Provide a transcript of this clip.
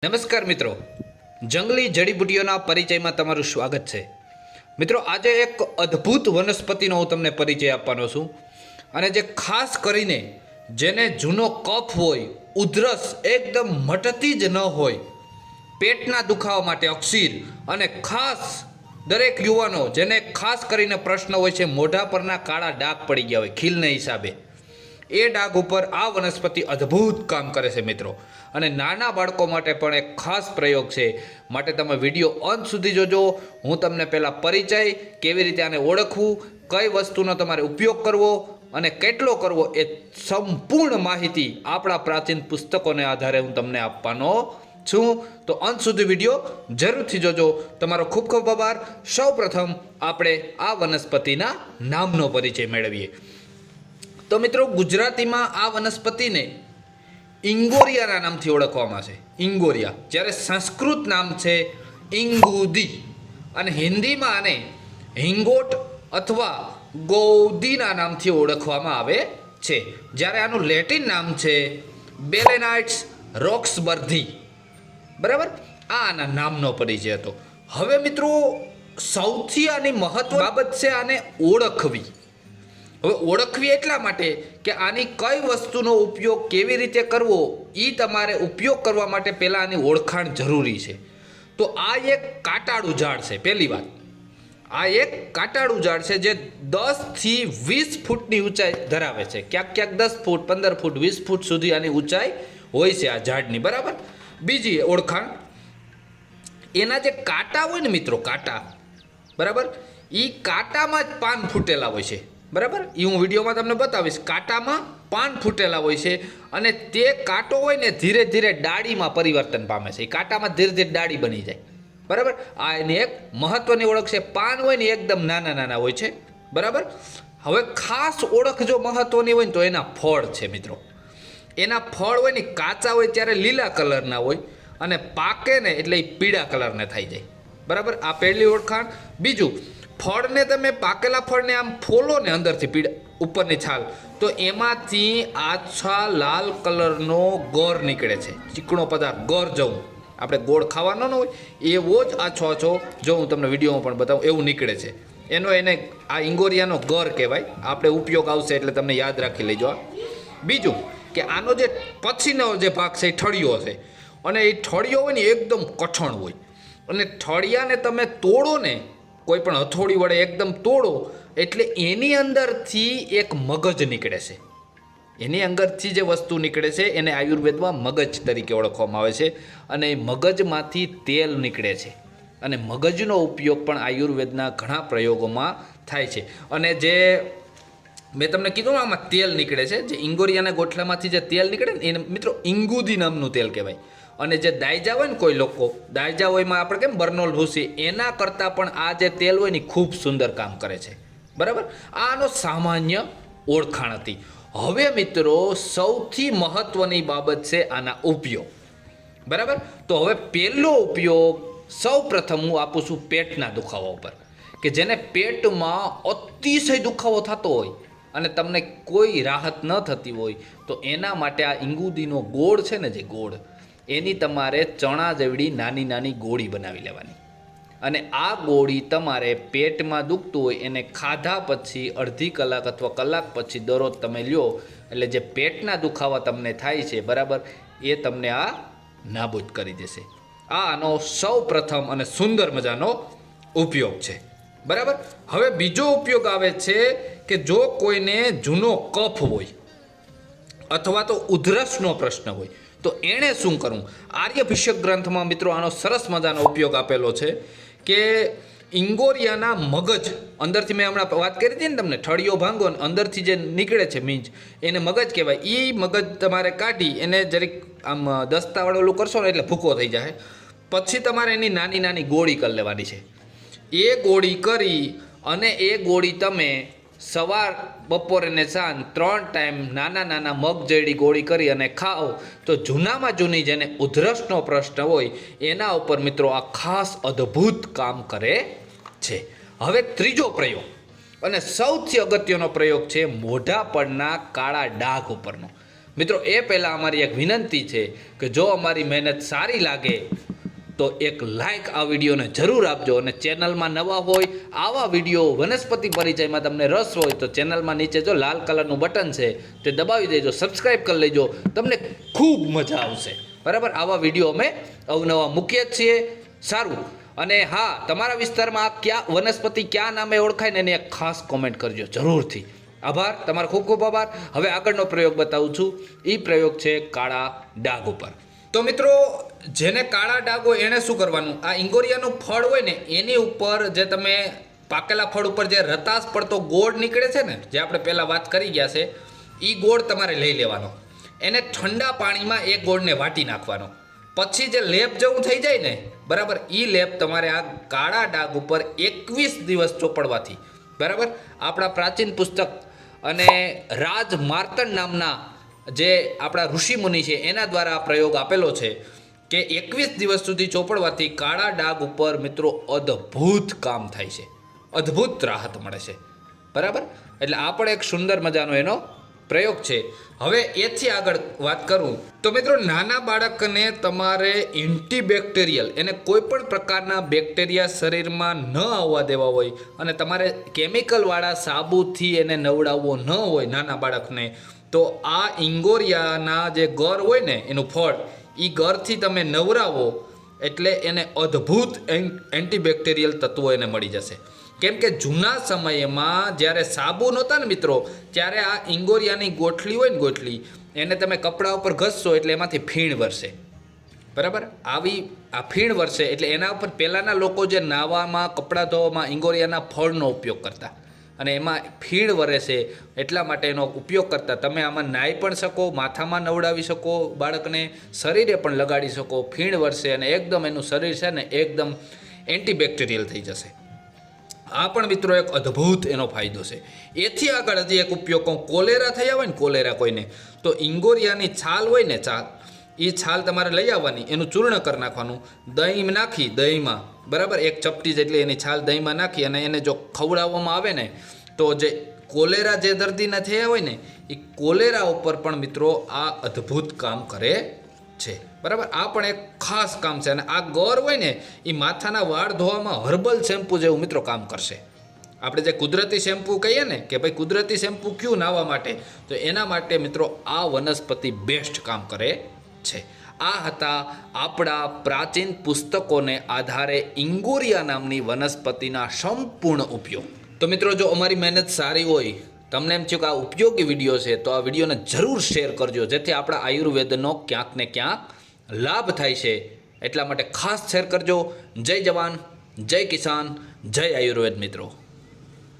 નમસ્કાર મિત્રો, જંગલી જડીબુટ્ટીઓના પરિચયમાં તમારું સ્વાગત છે. મિત્રો, આજે એક અદ્ભુત વનસ્પતિનો હું તમને પરિચય આપવાનો છું અને જે ખાસ કરીને જેને જૂનો કફ હોય, ઉધરસ એકદમ મટતી જ ન હોય, પેટના દુખાવા માટે અક્ષીર અને ખાસ દરેક યુવાનો જેને ખાસ કરીને પ્રશ્ન હોય છે મોઢા પરના કાળા ડાઘ પડી ગયા હોય ખીલને હિસાબે, એ ડાઘ ઉપર આ વનસ્પતિ અદ્ભુત કામ કરે છે મિત્રો. અને નાના બાળકો માટે પણ એક ખાસ પ્રયોગ છે, માટે તમે વિડીયો અંત સુધી જોજો. હું તમને પહેલાં પરિચય, કેવી રીતે આને ઓળખવું, કઈ વસ્તુનો તમારે ઉપયોગ કરવો અને કેટલો કરવો, એ સંપૂર્ણ માહિતી આપણા પ્રાચીન પુસ્તકોને આધારે હું તમને આપવાનો છું. તો અંત સુધી વિડીયો જરૂરથી જોજો. તમારો ખૂબ ખૂબ આભાર. સૌ પ્રથમ આપણે આ વનસ્પતિના નામનો પરિચય મેળવીએ. તો મિત્રો, ગુજરાતીમાં આ વનસ્પતિને ઇંગોરિયાના નામથી ઓળખવામાં છે. ઇંગોરિયા, જ્યારે સંસ્કૃત નામ છે ઇંગુદી અને હિન્દીમાં આને હિંગોટ અથવા ગૌદીના નામથી ઓળખવામાં આવે છે. જ્યારે આનું લેટિન નામ છે બેલેનાઇટ્સ રોક્સબર્ધી. બરાબર, આ આના નામનો પરિચય હતો. હવે મિત્રો, સૌથી આની મહત્વ બાબત છે આને ઓળખવી. હવે ઓળખવી એટલા માટે કે આની કઈ વસ્તુનો ઉપયોગ કેવી રીતે કરવો, એ તમારે ઉપયોગ કરવા માટે પહેલાં આની ઓળખાણ જરૂરી છે. તો આ એક કાંટાળું ઝાડ છે. પહેલી વાત, આ એક કાંટાળું ઝાડ છે જે 10થી 20 ફૂટની ઊંચાઈ ધરાવે છે. ક્યાંક ક્યાંક 10 ફૂટ, 15 ફૂટ, 20 ફૂટ સુધી આની ઊંચાઈ હોય છે આ ઝાડની. બરાબર. બીજી ઓળખાણ, એના જે કાંટા હોય ને મિત્રો, કાંટા, બરાબર, એ કાંટામાં જ પાન ફૂટેલા હોય છે. બરાબર, એ હું વિડીયોમાં તમને બતાવીશ. કાંટામાં પાન ફૂટેલા હોય છે અને તે કાંટો હોય ને ધીરે ધીરે ડાળીમાં પરિવર્તન પામે છે. એ કાંટામાં ધીરે ધીરે ડાળી બની જાય. બરાબર, આ એની એક મહત્વની ઓળખ છે. પાન હોય ને એકદમ નાના નાના હોય છે. બરાબર. હવે ખાસ ઓળખ જો મહત્વની હોય ને તો એના ફળ છે મિત્રો. એના ફળ હોય ને કાચા હોય ત્યારે લીલા કલરના હોય અને પાકે ને એટલે એ પીળા કલરને થઈ જાય. બરાબર, આ પહેલી ઓળખાણ. બીજું, ફળને તમે પાકેલા ફળને આમ ફોલો ને અંદરથી પીળા ઉપરની છાલ, તો એમાંથી આછા લાલ કલરનો ગોર નીકળે છે. ચીકણો પદાર્થ, ગોર જવું, આપણે ગોળ ખાવાનો ન હોય એવો જ આછો આછો, જો હું તમને વિડીયોમાં પણ બતાવું, એવું નીકળે છે. એને આ ઇંગોરિયાનો ગોર કહેવાય. આપણે ઉપયોગ આવશે એટલે તમને યાદ રાખી લેજો. બીજું કે આનો જે પછીનો જે ભાગ છે એ ઠળિયો છે અને એ ઠળિયો હોય ને એકદમ કઠણ હોય અને ઠળિયાને તમે તોડો ને કોઈ પણ હથોડી વડે એકદમ તોડો એટલે એની અંદરથી એક મગજ નીકળે છે. એની અંદરથી જે વસ્તુ નીકળે છે એને આયુર્વેદમાં મગજ તરીકે ઓળખવામાં આવે છે અને એ મગજમાંથી તેલ નીકળે છે અને મગજનો ઉપયોગ પણ આયુર્વેદના ઘણા પ્રયોગોમાં થાય છે. અને જે મેં તમને કીધું ને આમાં તેલ નીકળે છે, જે ઇંગોરિયાના ગોઠલામાંથી જે તેલ નીકળે ને એને મિત્રો ઇંગુદી નામનું તેલ કહેવાય. અને જે દાયજા હોય ને કોઈ લોકો, દાયજા હોયમાં આપણે કેમ બર્નોલ ભૂસી, એના કરતાં પણ આ જે તેલ હોય ને ખૂબ સુંદર કામ કરે છે. બરાબર, આનો સામાન્ય ઓળખાણ હતી. હવે મિત્રો, સૌથી મહત્વની બાબત છે આના ઉપયોગ. બરાબર, તો હવે પહેલો ઉપયોગ સૌ પ્રથમ હું આપું છું પેટના દુખાવા ઉપર, કે જેને પેટમાં અતિશય દુખાવો થતો હોય અને તમને કોઈ રાહત ન થતી હોય, તો એના માટે આ ઇંગુદીનો ગોળ છે ને, જે ગોળ, એની તમારે ચણા જેવડી નાની નાની ગોળી બનાવી લેવાની અને આ ગોળી તમારે પેટમાં દુખતું હોય એને ખાધા પછી અડધી કલાક અથવા કલાક પછી દરરોજ તમે લ્યો એટલે જે પેટના દુખાવા તમને થાય છે, બરાબર, એ તમને આ નાબૂદ કરી દેશે. આ આનો સૌ પ્રથમ અને સુંદર મજાનો ઉપયોગ છે. બરાબર. હવે બીજો ઉપયોગ આવે છે કે જો કોઈને જૂનો કફ હોય અથવા તો ઉધરસનો પ્રશ્ન હોય તો એણે શું કરવું. આર્યભિષક ગ્રંથમાં મિત્રો આનો સરસ મજાનો ઉપયોગ આપેલો છે કે ઇંગોરિયાના મગજ અંદરથી, મેં હમણાં વાત કરી હતી ને તમને, ઠળિયો ભાંગો ને અંદરથી જે નીકળે છે મીંજ, એને મગજ કહેવાય. એ મગજ તમારે કાઢી એને જરીક આમ દસ્તાવાળું ઓલું કરશો ને એટલે ભૂકો થઈ જાય. પછી તમારે એની નાની નાની ગોળી કરી લેવાની છે. એ ગોળી કરી અને એ ગોળી તમે સવાર, બપોરે ને સાંજ 3 ટાઈમ નાના નાના મગ જેડી ગોળી કરી અને ખાઓ તો જૂનામાં જૂની જેને ઉધરસનો પ્રશ્ન હોય એના ઉપર મિત્રો આ ખાસ અદ્ભુત કામ કરે છે. હવે ત્રીજો પ્રયોગ અને સૌથી અગત્યનો પ્રયોગ છે મોઢા પરના કાળા ડાઘ ઉપરનો. મિત્રો એ પહેલાં અમારી એક વિનંતી છે કે જો અમારી મહેનત સારી લાગે તો એક લાઇક આ વિડીયોને જરૂર આપજો, અને ચેનલમાં નવા હોય આવા વિડીયો વનસ્પતિ પરિચયમાં તમને રસ હોય તો ચેનલમાં નીચે જો લાલ કલરનું બટન છે તે દબાવી દેજો, સબસ્ક્રાઈબ કરી લેજો, તમને ખૂબ મજા આવશે. બરાબર, આવા વિડીયો અમે અવનવા મૂકીએ જ છીએ. સારું, અને હા, તમારા વિસ્તારમાં આ કયા વનસ્પતિ કયા નામે ઓળખાય ને એની એક ખાસ કોમેન્ટ કરજો જરૂરથી. આભાર, તમારો ખૂબ ખૂબ આભાર. હવે આગળનો પ્રયોગ બતાવું છું. એ પ્રયોગ છે કાળા ડાઘ ઉપર. તો મિત્રો, જેને કાળા ડાઘ હોય એણે શું કરવાનું, આ ઇંગોરિયાનું ફળ હોય ને એની ઉપર જે તમે પાકેલા ફળ ઉપર જે રતાશ પડતો ગોળ નીકળે છે ને, જે આપણે પહેલાં વાત કરી ગયા છે, એ ગોળ તમારે લઈ લેવાનો. એને ઠંડા પાણીમાં એ ગોળને વાટી નાખવાનો. પછી જે લેપ જેવું થઈ જાય ને, બરાબર, એ લેપ તમારે આ કાળા ડાઘ ઉપર 21 દિવસ ચોપડવાથી, બરાબર, આપણા પ્રાચીન પુસ્તક અને રાજ માર્તંડ નામના જે આપણા ઋષિમુનિ છે એના દ્વારા આ પ્રયોગ આપેલો છે કે 21 દિવસ સુધી ચોપડવાથી કાળા ડાઘ ઉપર મિત્રો અદ્ભુત કામ થાય છે, અદ્ભુત રાહત મળે છે. બરાબર, એટલે આ પણ એક સુંદર મજાનો એનો પ્રયોગ છે. હવે એથી આગળ વાત કરું તો મિત્રો, નાના બાળકને તમારે એન્ટીબેક્ટેરિયલ, એને કોઈ પણ પ્રકારના બેક્ટેરિયા શરીરમાં ન આવવા દેવા હોય અને તમારે કેમિકલવાળા સાબુથી એને નવડાવવો ન હોય નાના બાળકને, તો આ ઇંગોરિયાના જે ગર હોય ને એનું ફળ, એ ગરથી તમે નવરાવો એટલે એને અદ્ભુત એન્ટીબેક્ટેરિયલ તત્વો એને મળી જશે. કેમ કે જૂના સમયમાં જ્યારે સાબુ નહોતા ને મિત્રો, ત્યારે આ ઇંગોરિયાની ગોઠલી હોય ને, ગોઠલી એને તમે કપડા ઉપર ઘસશો એટલે એમાંથી ફીણ વરસે. બરાબર, આવી આ ફીણ વરસે એટલે એના ઉપર પહેલાંના લોકો જે નાવામાં, કપડાં ધોવામાં ઇંગોરિયાના ફળનો ઉપયોગ કરતા, અને એમાં ફીણ વરે છે એટલા માટે એનો ઉપયોગ કરતા. તમે આમાં નાહી પણ શકો, માથામાં નવડાવી શકો, બાળકને શરીરે પણ લગાડી શકો, ફીણ વરસે અને એકદમ એનું શરીર છે ને એકદમ એન્ટીબેક્ટેરિયલ થઈ જશે. આ પણ મિત્રો એક અદ્ભુત એનો ફાયદો છે. એથી આગળ હજી એક ઉપયોગ કહું, કોલેરા થયા હોય ને, કોલેરા કોઈને, તો ઇંગોરિયાની છાલ હોય ને, છાલ, એ છાલ તમારે લઈ આવવાની, એનું ચૂર્ણ કરી નાખવાનું, દહીં નાખી, દહીંમાં, બરાબર, એક ચપટી જેટલી એની છાલ દહીંમાં નાખી અને એને જો ખવડાવવામાં આવે ને, તો જે કોલેરા જે દર્દીના થયા હોય ને, એ કોલેરા ઉપર પણ મિત્રો આ અદ્ભુત કામ કરે છે. બરાબર, આ પણ એક ખાસ કામ છે. અને આ ગોર હોય ને, એ માથાના વાળ ધોવામાં હર્બલ શેમ્પુ જેવું મિત્રો કામ કરશે. આપણે જે કુદરતી શેમ્પુ કહીએ ને કે ભાઈ કુદરતી શેમ્પુ ક્યું નાહવા માટે, તો એના માટે મિત્રો આ વનસ્પતિ બેસ્ટ કામ કરે છે. આ હતા આપણા પ્રાચીન પુસ્તકોને આધારે ઇંગોરિયા નામની વનસ્પતિના સંપૂર્ણ ઉપયોગ. તો મિત્રો, જો અમારી મહેનત સારી હોય, તમને એમ થયું કે આ ઉપયોગી વિડીયો છે, તો આ વિડીયોને જરૂર શેર કરજો, જેથી આપણા આયુર્વેદનો ક્યાંક ને ક્યાંક લાભ થાય છે. એટલા માટે ખાસ શેર કરજો. જય જવાન, જય કિસાન, જય આયુર્વેદ મિત્રો.